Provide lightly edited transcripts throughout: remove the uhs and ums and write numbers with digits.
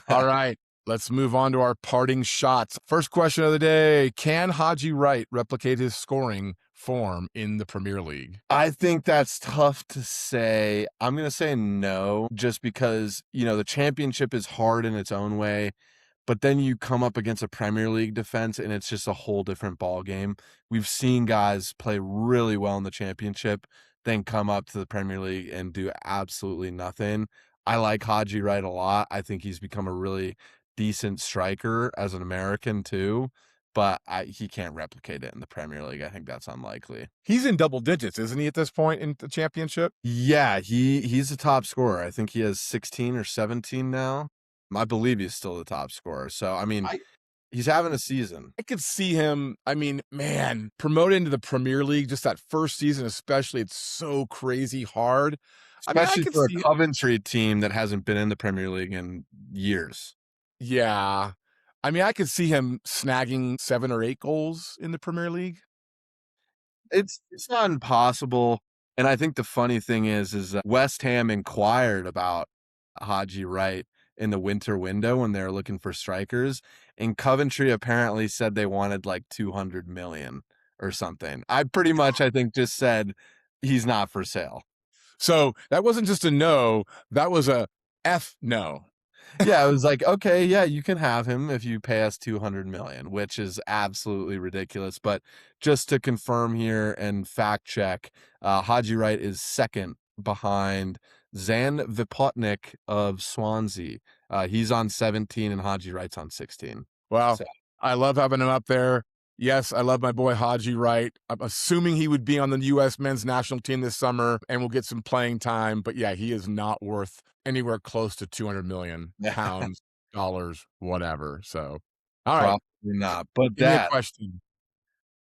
All right, let's move on to our parting shots. First question of the day: can Haji Wright replicate his scoring form in the Premier League? I think that's tough to say. I'm going to say no, just because, the championship is hard in its own way, but then you come up against a Premier League defense and it's just a whole different ball game. We've seen guys play really well in the championship, then come up to the Premier League and do absolutely nothing. I like Haji Wright a lot. I think he's become a really decent striker as an American too, but he can't replicate it in the Premier League. I think that's unlikely. He's in double digits, isn't he, at this point in the championship? Yeah, he's the top scorer. I think he has 16 or 17 now. I believe he's still the top scorer. So, I mean, I he's having a season. I could see him, I mean, man, promoted into the Premier League, just that first season especially, it's so crazy hard. I mean, I Especially could for a see. Coventry team that hasn't been in the Premier League in years. Yeah. I mean, I could see him snagging 7 or 8 goals in the Premier League. It's not impossible, and I think the funny thing is West Ham inquired about Haji Wright in the winter window when they were looking for strikers, and Coventry apparently said they wanted like 200 million or something. I think just said he's not for sale. So, that wasn't just a no, that was a F no. Yeah, it was like, okay, yeah, you can have him if you pay us 200 million, which is absolutely ridiculous. But just to confirm here and fact check, Haji Wright is second behind Zan Vipotnik of Swansea. He's on 17 and Haji Wright's on 16. Well, So I love having him up there. Yes, I love my boy Haji Wright. I'm assuming he would be on the U.S. men's national team this summer and will get some playing time. But yeah, he is not worth anywhere close to 200 million yeah, pounds, dollars, whatever. So, all right, probably not. But give me a question.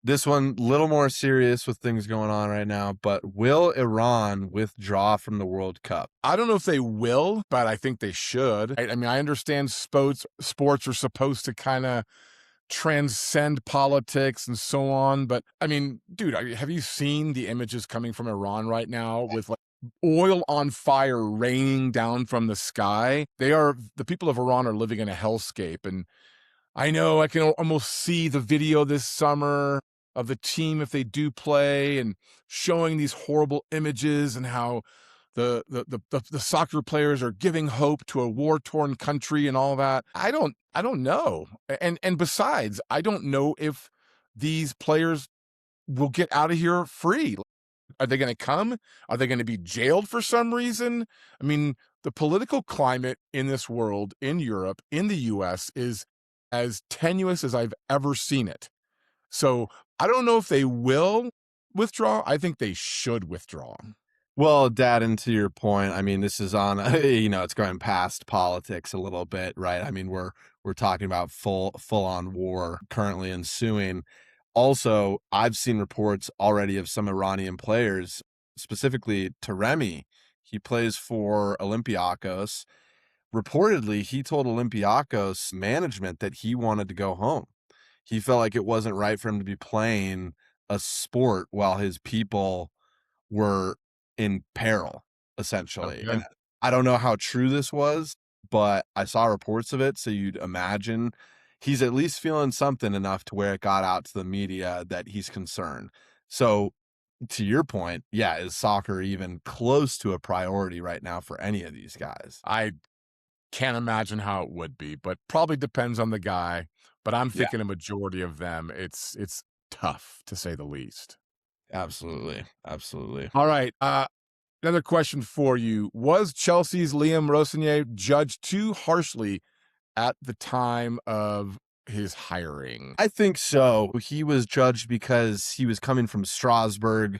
this one, a little more serious with things going on right now, but will Iran withdraw from the World Cup? I don't know if they will, but I think they should. I mean, I understand sports are supposed to kind of transcend politics and so on. But I mean, dude, have you seen the images coming from Iran right now with like oil on fire raining down from the sky? The people of Iran are living in a hellscape. And I know I can almost see the video this summer of the team if they do play and showing these horrible images and how the soccer players are giving hope to a war-torn country and all that. I don't know. And besides, I don't know if these players will get out of here free. Are they going to come? Are they going to be jailed for some reason? I mean, the political climate in this world, in Europe, in the US, is as tenuous as I've ever seen it. So I don't know if they will withdraw. I think they should withdraw. Well, Dad, and to your point, I mean, this is on, it's going past politics a little bit, right? I mean, we're talking about full on war currently ensuing. Also, I've seen reports already of some Iranian players, specifically Taremi. He plays for Olympiacos. Reportedly, he told Olympiacos management that he wanted to go home. He felt like it wasn't right for him to be playing a sport while his people were in peril, essentially. Okay. And I don't know how true this was, but I saw reports of it. So you'd imagine he's at least feeling something enough to where it got out to the media that he's concerned. So to your point, yeah, is soccer even close to a priority right now for any of these guys? I can't imagine how it would be, but probably depends on the guy. But I'm Yeah, thinking a majority of them, it's tough to say the least. absolutely. Absolutely. All right. Another question for you. Was Chelsea's Liam Rosenior judged too harshly at the time of his hiring? I think so. He was judged because he was coming from Strasbourg.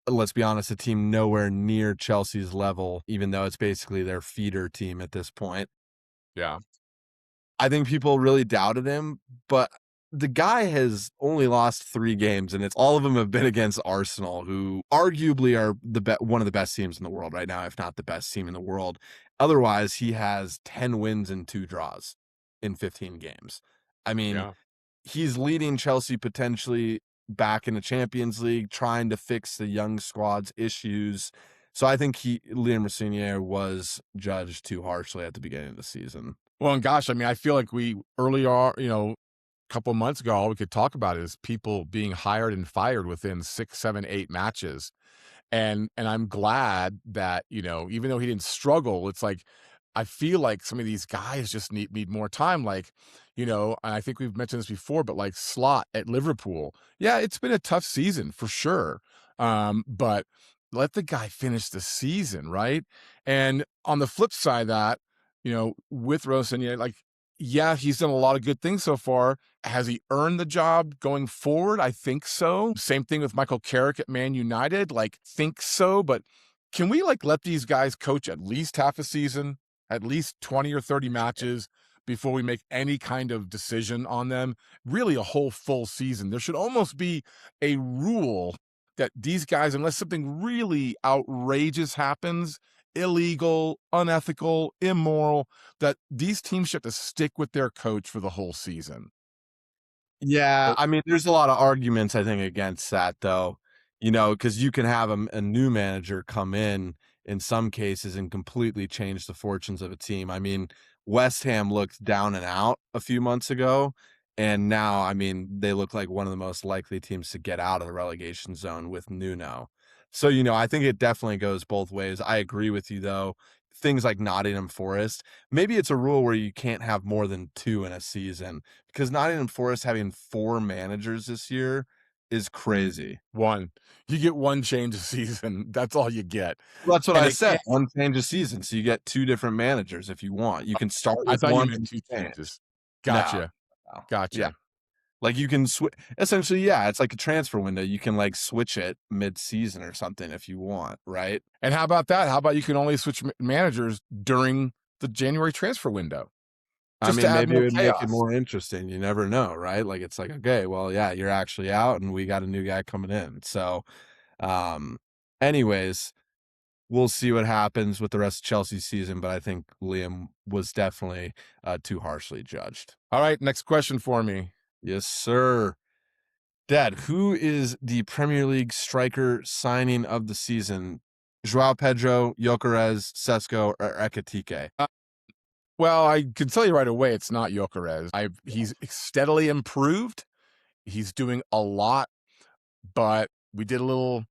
Let's be honest, a team nowhere near Chelsea's level, even though it's basically their feeder team at this point. Yeah. I think people really doubted him, but the guy has only lost 3 games, and it's all of them have been against Arsenal, who arguably are one of the best teams in the world right now, if not the best team in the world. Otherwise, he has 10 wins and 2 draws in 15 games. I mean, Yeah. he's leading Chelsea potentially back in the Champions League, trying to fix the young squad's issues. So I think Liam Rosenior was judged too harshly at the beginning of the season. Well, and gosh, I mean, I feel like we earlier, a couple months ago, all we could talk about is people being hired and fired within 6, 7, 8 matches. And I'm glad that, even though he didn't struggle, it's like I feel like some of these guys just need more time. Like, and I think we've mentioned this before, but like Slot at Liverpool. Yeah, it's been a tough season for sure. But let the guy finish the season, right? And on the flip side of that, with Rosenior, like, yeah, he's done a lot of good things so far. Has he earned the job going forward? I think so. Same thing with Michael Carrick at Man United. Like, think so. But can we like let these guys coach at least half a season, at least 20 or 30 matches before we make any kind of decision on them? Really, a whole full season. There should almost be a rule that these guys, unless something really outrageous happens, illegal, unethical, immoral, that these teams should have to stick with their coach for the whole season. Yeah, Or I mean, there's a lot of arguments, I think, against that, though, because you can have a new manager come in some cases and completely change the fortunes of a team. I mean, West Ham looked down and out a few months ago, and now, I mean, they look like one of the most likely teams to get out of the relegation zone with Nuno. So, I think it definitely goes both ways. I agree with you, though. Things like Nottingham Forest, maybe it's a rule where you can't have more than 2 in a season, because Nottingham Forest having 4 managers this year is crazy. one. You get one change a season. That's all you get. Well, that's what And I it said, can't 1 change a season, so you get 2 different managers if you want. You can start I with thought you 1 meant and 2 change. changes. No, Gotcha. no. Yeah. Gotcha. Like, you can essentially, yeah, it's like a transfer window. You can, like, switch it mid-season or something if you want, right? And how about that? How about you can only switch managers during the January transfer window I just to mean, add maybe it more would make it chaos? more interesting. You never know, right? Like, it's like, okay, well, yeah, you're actually out, and we got a new guy coming in. So, um, anyways, we'll see what happens with the rest of Chelsea's season, but I think Liam was definitely too harshly judged. All right, next question for me. Yes, sir. Dad, who is the Premier League striker signing of the season? João Pedro, Gyökeres, Šeško, or Ekitike? Well, I can tell you right away, it's not Gyökeres. He's steadily improved. He's doing a lot, but we did a little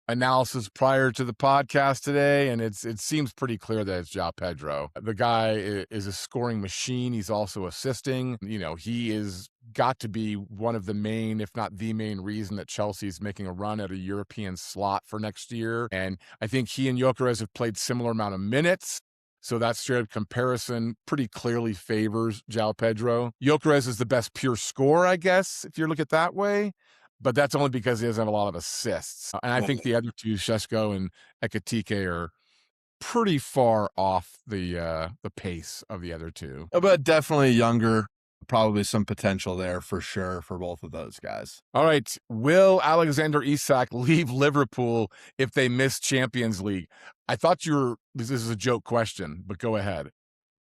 analysis prior to the podcast today, and it seems pretty clear that it's João Pedro. The guy is a scoring machine. He's also assisting. He is got to be one of the main, if not the main reason that Chelsea's making a run at a European slot for next year. And I think he and Gyökeres have played similar amount of minutes. So that straight up comparison pretty clearly favors João Pedro. Gyökeres is the best pure scorer, I guess, if you look at it that way. But that's only because he doesn't have a lot of assists. And I think the other two, Šeško and Ekitike, are pretty far off the pace of the other two. But definitely younger. Probably some potential there for sure for both of those guys. All right. Will Alexander Isak leave Liverpool if they miss Champions League? I thought this is a joke question, but go ahead.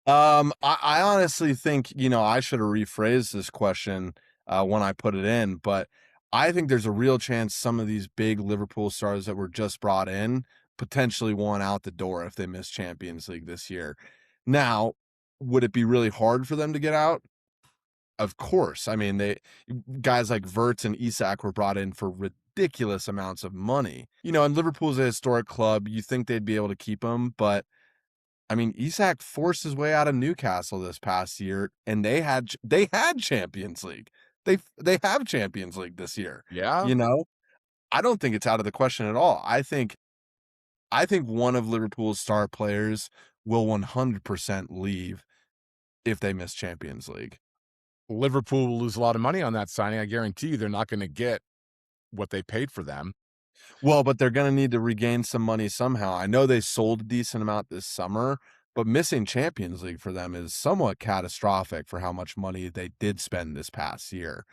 I honestly think, I should have rephrased this question when I put it in, but I think there's a real chance some of these big Liverpool stars that were just brought in potentially want out the door if they miss Champions League this year. Now, would it be really hard for them to get out? Of course. I mean, guys like Wirtz and Isak were brought in for ridiculous amounts of money. And Liverpool's a historic club. You think they'd be able to keep them, but I mean, Isak forced his way out of Newcastle this past year, and they had Champions League. They have Champions League this year. Yeah. I don't think it's out of the question at all. I think one of Liverpool's star players will 100% leave if they miss Champions League. Liverpool will lose a lot of money on that signing. I guarantee you they're not going to get what they paid for them. Well, but they're going to need to regain some money somehow. I know they sold a decent amount this summer, but missing Champions League for them is somewhat catastrophic for how much money they did spend this past year.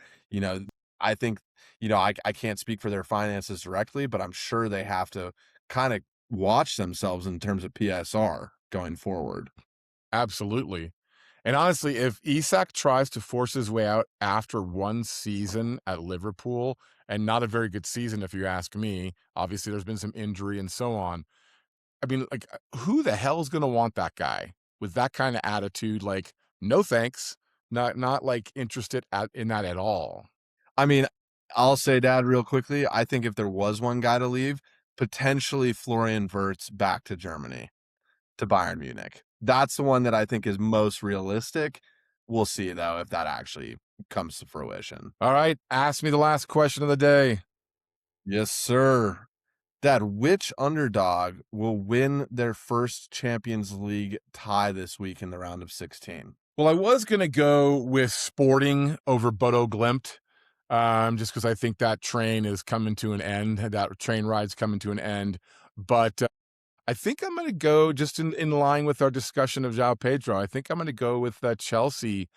I think, I can't speak for their finances directly, but I'm sure they have to kind of watch themselves in terms of PSR going forward. Absolutely. And honestly, if Isak tries to force his way out after one season at Liverpool, and not a very good season, if you ask me, obviously there's been some injury and so on, I mean, like, who the hell's gonna want that guy with that kind of attitude? Like, no thanks, not like interested in that at all. I mean, I'll say, Dad, real quickly. I think if there was one guy to leave, potentially Florian Wirtz back to Germany, to Bayern Munich. That's the one that I think is most realistic. We'll see, though, if that actually comes to fruition. All right, ask me the last question of the day. Yes, sir. Dad, which underdog will win their first Champions League tie this week in the round of 16? Well, I was gonna go with Sporting over Bodo Glimt, just because I think that train is coming to an end. That train ride's coming to an end. But I think I'm gonna go just in line with our discussion of João Pedro. I think I'm gonna go with Chelsea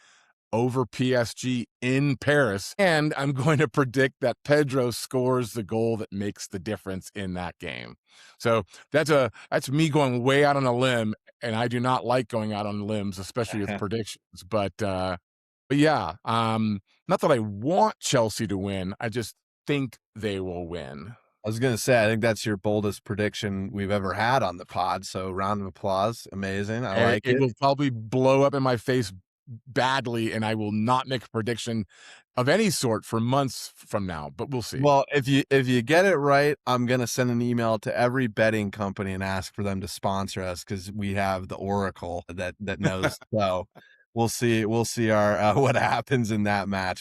over PSG in Paris, and I'm going to predict that Pedro scores the goal that makes the difference in that game. So that's me going way out on a limb, and I do not like going out on limbs, especially with predictions. But yeah, not that I want Chelsea to win. I just think they will win. I was going to say, I think that's your boldest prediction we've ever had on the pod. So, round of applause. Amazing. I like It it. will probably blow up in my face badly, and I will not make a prediction of any sort for months from now, but we'll see. Well, if you get it right, I'm gonna send an email to every betting company and ask for them to sponsor us because we have the Oracle that knows. So we'll see our what happens in that match.